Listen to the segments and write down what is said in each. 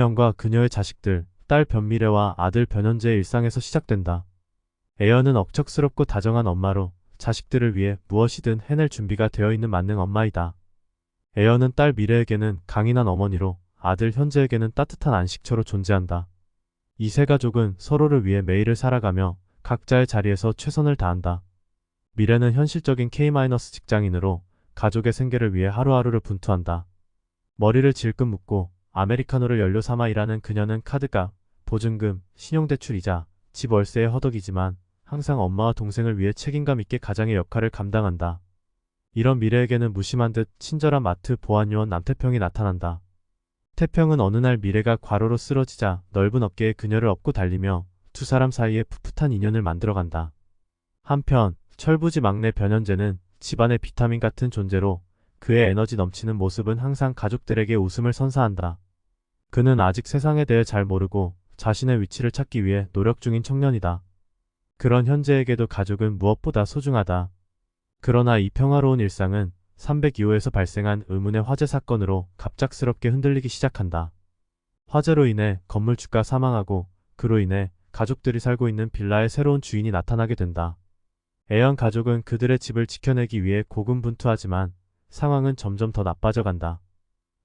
에언과 그녀의 자식들, 딸 변미래와 아들 변현재의 일상에서 시작된다. 에언은 억척스럽고 다정한 엄마로 자식들을 위해 무엇이든 해낼 준비가 되어 있는 만능 엄마이다. 에언은 딸 미래에게는 강인한 어머니로, 아들 현재에게는 따뜻한 안식처로 존재한다. 이 세 가족은 서로를 위해 매일을 살아가며 각자의 자리에서 최선을 다한다. 미래는 현실적인 K- 직장인으로 가족의 생계를 위해 하루하루를 분투한다. 머리를 질끈 묶고 아메리카노를 연료 삼아 일하는 그녀는 카드값, 보증금, 신용대출이자 집 월세에 허덕이지만 항상 엄마와 동생을 위해 책임감 있게 가장의 역할을 감당한다. 이런 미래에게는 무심한 듯 친절한 마트 보안요원 남태평이 나타난다. 태평은 어느 날 미래가 과로로 쓰러지자 넓은 어깨에 그녀를 업고 달리며 두 사람 사이에 풋풋한 인연을 만들어간다. 한편 철부지 막내 변현재는 집안의 비타민 같은 존재로 그의 에너지 넘치는 모습은 항상 가족들에게 웃음을 선사한다. 그는 아직 세상에 대해 잘 모르고 자신의 위치를 찾기 위해 노력 중인 청년이다. 그런 현재에게도 가족은 무엇보다 소중하다. 그러나 이 평화로운 일상은 302호에서 발생한 의문의 화재 사건으로 갑작스럽게 흔들리기 시작한다. 화재로 인해 건물주가 사망하고 그로 인해 가족들이 살고 있는 빌라의 새로운 주인이 나타나게 된다. 애연 가족은 그들의 집을 지켜내기 위해 고군분투하지만 상황은 점점 더 나빠져간다.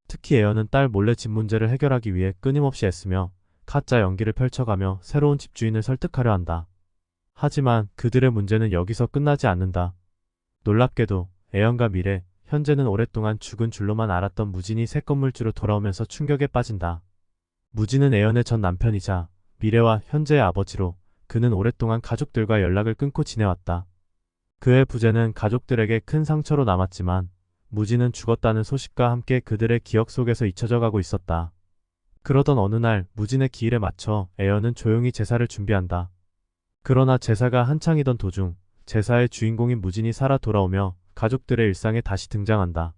특히 애연은 딸 몰래 집 문제를 해결하기 위해 끊임없이 애쓰며 가짜 연기를 펼쳐가며 새로운 집주인을 설득하려 한다. 하지만 그들의 문제는 여기서 끝나지 않는다. 놀랍게도 애연과 미래, 현재는 오랫동안 죽은 줄로만 알았던 무진이 새 건물주로 돌아오면서 충격에 빠진다. 무진은 애연의 전 남편이자 미래와 현재의 아버지로 그는 오랫동안 가족들과 연락을 끊고 지내왔다. 그의 부재는 가족들에게 큰 상처로 남았지만 무진은 죽었다는 소식과 함께 그들의 기억 속에서 잊혀져 가고 있었다. 그러던 어느 날 무진의 기일에 맞춰 애연은 조용히 제사를 준비한다. 그러나 제사가 한창이던 도중 제사의 주인공인 무진이 살아 돌아오며 가족들의 일상에 다시 등장한다.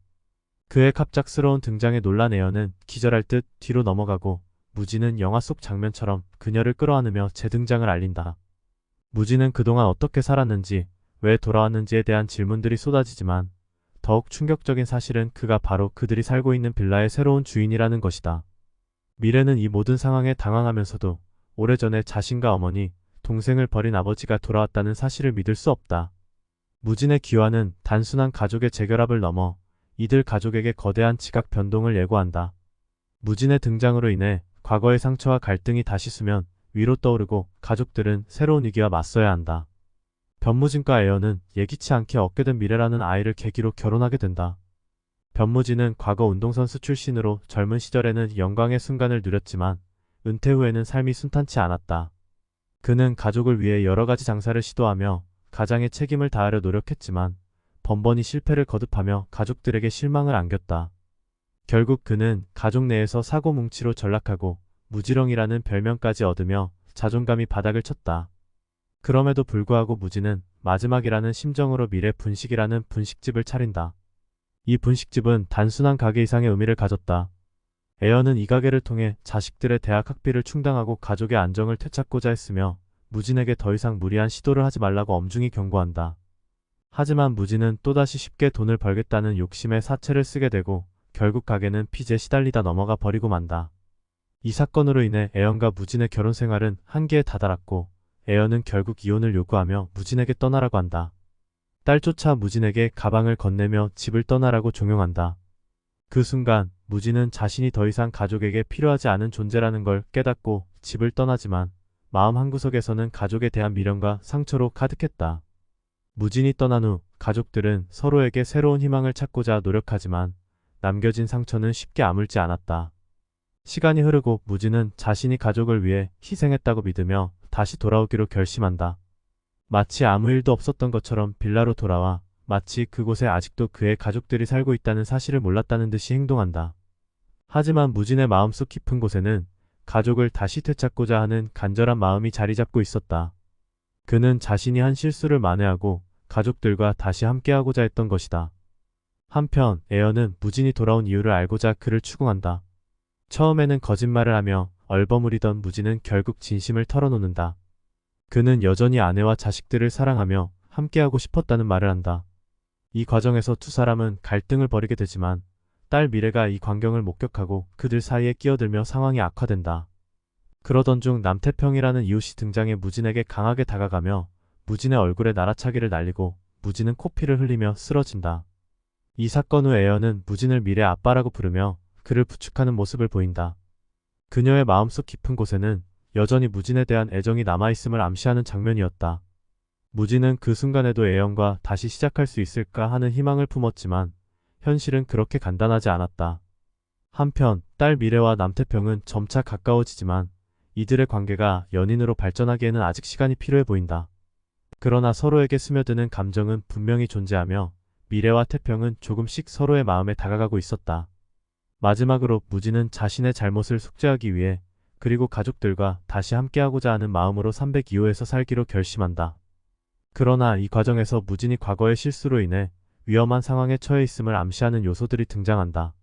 그의 갑작스러운 등장에 놀란 애연은 기절할 듯 뒤로 넘어가고 무진은 영화 속 장면처럼 그녀를 끌어안으며 재등장을 알린다. 무진은 그동안 어떻게 살았는지, 왜 돌아왔는지에 대한 질문들이 쏟아지지만 더욱 충격적인 사실은 그가 바로 그들이 살고 있는 빌라의 새로운 주인이라는 것이다. 미래는 이 모든 상황에 당황하면서도 오래전에 자신과 어머니, 동생을 버린 아버지가 돌아왔다는 사실을 믿을 수 없다. 무진의 귀환은 단순한 가족의 재결합을 넘어 이들 가족에게 거대한 지각 변동을 예고한다. 무진의 등장으로 인해 과거의 상처와 갈등이 다시 수면 위로 떠오르고 가족들은 새로운 위기와 맞서야 한다. 변무진과 애연은 예기치 않게 얻게 된 미래라는 아이를 계기로 결혼하게 된다. 변무진은 과거 운동선수 출신으로 젊은 시절에는 영광의 순간을 누렸지만 은퇴 후에는 삶이 순탄치 않았다. 그는 가족을 위해 여러 가지 장사를 시도하며 가장의 책임을 다하려 노력했지만 번번이 실패를 거듭하며 가족들에게 실망을 안겼다. 결국 그는 가족 내에서 사고뭉치로 전락하고 무지렁이라는 별명까지 얻으며 자존감이 바닥을 쳤다. 그럼에도 불구하고 무진은 마지막이라는 심정으로 미래 분식이라는 분식집을 차린다. 이 분식집은 단순한 가게 이상의 의미를 가졌다. 애연은 이 가게를 통해 자식들의 대학 학비를 충당하고 가족의 안정을 되찾고자 했으며 무진에게 더 이상 무리한 시도를 하지 말라고 엄중히 경고한다. 하지만 무진은 또다시 쉽게 돈을 벌겠다는 욕심에 사채를 쓰게 되고 결국 가게는 빚에 시달리다 넘어가 버리고 만다. 이 사건으로 인해 애연과 무진의 결혼 생활은 한계에 다다랐고 애연은 결국 이혼을 요구하며 무진에게 떠나라고 한다. 딸조차 무진에게 가방을 건네며 집을 떠나라고 종용한다. 그 순간 무진은 자신이 더 이상 가족에게 필요하지 않은 존재라는 걸 깨닫고 집을 떠나지만 마음 한구석에서는 가족에 대한 미련과 상처로 가득했다. 무진이 떠난 후 가족들은 서로에게 새로운 희망을 찾고자 노력하지만 남겨진 상처는 쉽게 아물지 않았다. 시간이 흐르고 무진은 자신이 가족을 위해 희생했다고 믿으며 다시 돌아오기로 결심한다. 마치 아무 일도 없었던 것처럼 빌라로 돌아와 마치 그곳에 아직도 그의 가족들이 살고 있다는 사실을 몰랐다는 듯이 행동한다. 하지만 무진의 마음속 깊은 곳에는 가족을 다시 되찾고자 하는 간절한 마음이 자리 잡고 있었다. 그는 자신이 한 실수를 만회하고 가족들과 다시 함께하고자 했던 것이다. 한편 애연은 무진이 돌아온 이유를 알고자 그를 추궁한다. 처음에는 거짓말을 하며 얼버무리던 무진은 결국 진심을 털어놓는다. 그는 여전히 아내와 자식들을 사랑하며 함께하고 싶었다는 말을 한다. 이 과정에서 두 사람은 갈등을 벌이게 되지만 딸 미래가 이 광경을 목격하고 그들 사이에 끼어들며 상황이 악화된다. 그러던 중 남태평이라는 이웃이 등장해 무진에게 강하게 다가가며 무진의 얼굴에 나라차기를 날리고 무진은 코피를 흘리며 쓰러진다. 이 사건 후 애연은 무진을 미래 아빠라고 부르며 그를 부축하는 모습을 보인다. 그녀의 마음속 깊은 곳에는 여전히 무진에 대한 애정이 남아있음을 암시하는 장면이었다. 무진은 그 순간에도 애연과 다시 시작할 수 있을까 하는 희망을 품었지만 현실은 그렇게 간단하지 않았다. 한편 딸 미래와 남태평은 점차 가까워지지만 이들의 관계가 연인으로 발전하기에는 아직 시간이 필요해 보인다. 그러나 서로에게 스며드는 감정은 분명히 존재하며 미래와 태평은 조금씩 서로의 마음에 다가가고 있었다. 마지막으로 무진은 자신의 잘못을 숙제하기 위해 그리고 가족들과 다시 함께하고자 하는 마음으로 302호에서 살기로 결심한다. 그러나 이 과정에서 무진이 과거의 실수로 인해 위험한 상황에 처해 있음을 암시하는 요소들이 등장한다.